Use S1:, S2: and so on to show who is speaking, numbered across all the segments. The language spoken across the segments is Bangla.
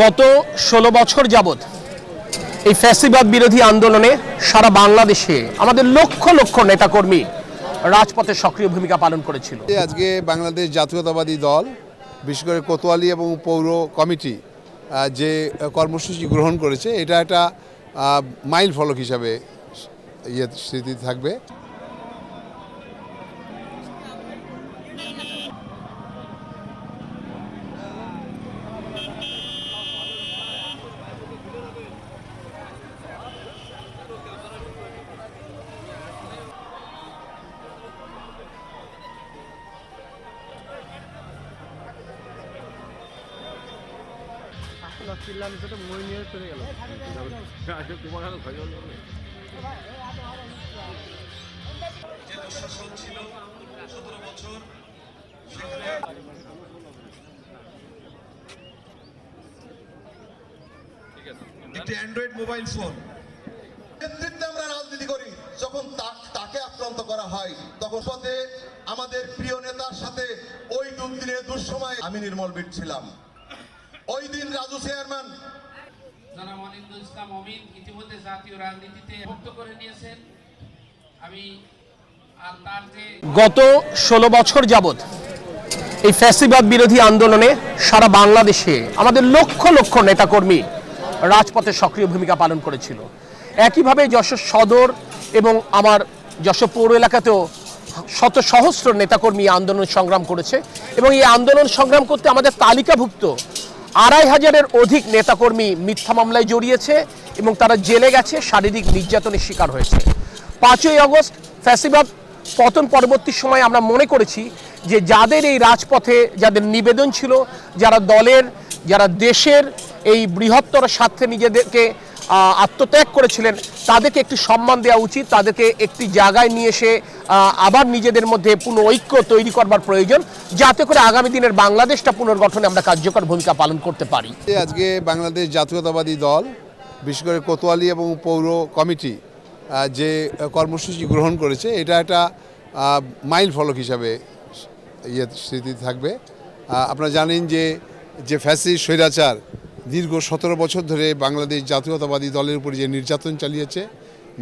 S1: গত ১৬ বছর যাবৎ এই ফ্যাসিবাদ বিরোধী আন্দোলনে সারা বাংলাদেশে আমাদের লক্ষ লক্ষ নেতাকর্মী রাজপথে সক্রিয় ভূমিকা পালন করেছিল।
S2: আজকে বাংলাদেশ জাতীয়তাবাদী দল বিশেষ করে কোতোয়ালি এবং পৌর কমিটি যে কর্মসূচি গ্রহণ করেছে এটা একটা মাইল ফলক হিসাবে স্মৃতি থাকবে।
S3: একটি অ্যান্ড্রয়েড মোবাইল ফোন নেতৃত্বে আমরা রাজনীতি করি। যখন তাকে আক্রান্ত করা হয় তখন সাথে আমাদের প্রিয় নেতার সাথে ওই দুর্দিনে দুঃসময় আমি নির্মল বিট ছিলাম। ওই দিন রাজু চেয়ারম্যান
S4: জনাব ওয়ালিদুল ইসলাম অমিন ইতিমধ্যে জাতীয় রাজনীতিতে মুক্ত করে নিয়েছেন। আমি আর তার যে
S1: গত ১৬ বছর যাবৎ এই ফ্যাসিবাদ বিরোধী আন্দোলনে সারা বাংলাদেশে আমাদের লক্ষ লক্ষ নেতাকর্মী রাজপথে সক্রিয় ভূমিকা পালন করেছিল। একইভাবে যশোর সদর এবং আমার যশোর পৌর এলাকাতেও শত সহস্র নেতাকর্মী আন্দোলন সংগ্রাম করেছে এবং এই আন্দোলন সংগ্রাম করতে আমাদের তালিকাভুক্ত ২৫০০-এর অধিক নেতাকর্মী মিথ্যা মামলায় জড়িয়েছে এবং তারা জেলে গেছে, শারীরিক নির্যাতনের শিকার হয়েছে। ৫ই আগস্ট ফ্যাসিবাদ পতন পরবর্তী সময়ে আমরা মনে করেছি যে যাদের এই রাজপথে যাদের নিবেদন ছিল, যারা দলের যারা দেশের এই বৃহত্তর স্বার্থে নিজেদেরকে আত্মত্যাগ করেছিলেন তাদেরকে একটি সম্মান দেওয়া উচিত, তাদেরকে একটি জায়গায় নিয়ে এসে আবার নিজেদের মধ্যে পুনঃ ঐক্য তৈরি করবার প্রয়োজন, যাতে করে আগামী দিনের বাংলাদেশটা পুনর্গঠনে আমরা কার্যকর ভূমিকা পালন করতে পারি।
S2: আজকে বাংলাদেশ জাতীয়তাবাদী দল বিশেষ করে কোতোয়ালি এবং পৌর কমিটি যে কর্মসূচি গ্রহণ করেছে এটা একটা মাইল ফলক হিসাবে স্মৃতি থাকবে। আপনারা জানেন যে ফ্যাসিস্ট স্বৈরাচার দীর্ঘ ১৭ বছর ধরে বাংলাদেশ জাতীয়তাবাদী দলের উপর যে নির্যাতন চালিয়েছে,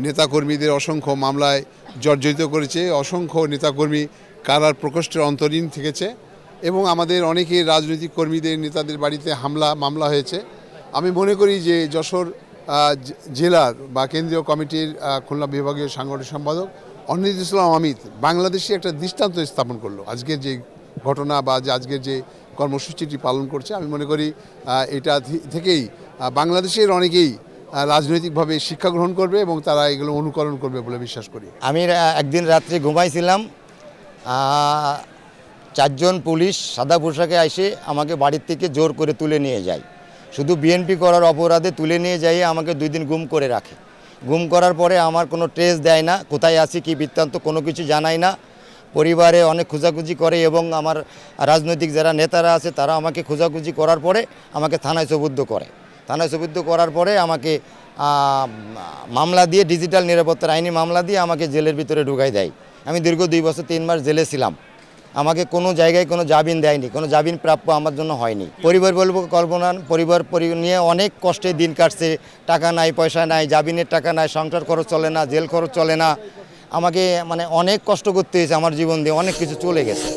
S2: নেতাকর্মীদের অসংখ্য মামলায় জর্জরিত করেছে, অসংখ্য নেতাকর্মী কারার প্রকোষ্ঠের অন্তরীণ থেকেছে এবং আমাদের অনেকে রাজনৈতিক কর্মীদের নেতাদের বাড়িতে মামলা হয়েছে। আমি মনে করি যে যশোর জেলার বা কেন্দ্রীয় কমিটির খুলনা বিভাগীয় সাংগঠনিক সম্পাদক অনিরুদ্ধ ইসলাম অমিত বাংলাদেশে একটা দৃষ্টান্ত স্থাপন করলো। আজকের যে ঘটনা বা আজকের যে কর্মসূচিটি পালন করছে, আমি মনে করি এটা থেকেই বাংলাদেশের অনেকেই রাজনৈতিকভাবে শিক্ষা গ্রহণ করবে এবং তারা এগুলো অনুকরণ করবে বলে বিশ্বাস করি।
S5: আমি একদিন রাত্রে ঘুমাইছিলাম, 4 জন পুলিশ সাদা পোশাকে এসে আমাকে বাড়ির থেকে জোর করে তুলে নিয়ে যায়। শুধু বিএনপি করার অপরাধে তুলে নিয়ে যাইয়ে আমাকে 2 দিন গুম করে রাখে। গুম করার পরে আমার কোনো ট্রেস দেয় না, কোথায় আছি কি বৃত্তান্ত কোনো কিছু জানাই না। পরিবারে অনেক খোঁজাখুঁজি করে এবং আমার রাজনৈতিক যারা নেতারা আছে তারা আমাকে খোঁজাখুঁজি করার পরে আমাকে থানায় সোপর্দ করে। থানায় সোপর্দ করার পরে আমাকে মামলা দিয়ে ডিজিটাল নিরাপত্তার আইনি মামলা দিয়ে আমাকে জেলের ভিতরে ঢুকাই দেয়। আমি দীর্ঘ 2 বছর 3 মাস জেলে ছিলাম। আমাকে কোনো জায়গায় কোনো জামিন দেয়নি, কোনো জামিন প্রাপ্য আমার জন্য হয়নি। পরিবার বলবো কল্পনা, পরিবার নিয়ে অনেক কষ্টে দিন কাটছে। টাকা নাই, পয়সা নাই, জামিনের টাকা নাই, সংসার খরচ চলে না, জেল খরচ চলে না। আমাকে অনেক কষ্ট করতে হয়েছে, আমার জীবন দিয়ে অনেক কিছু চলে গেছে।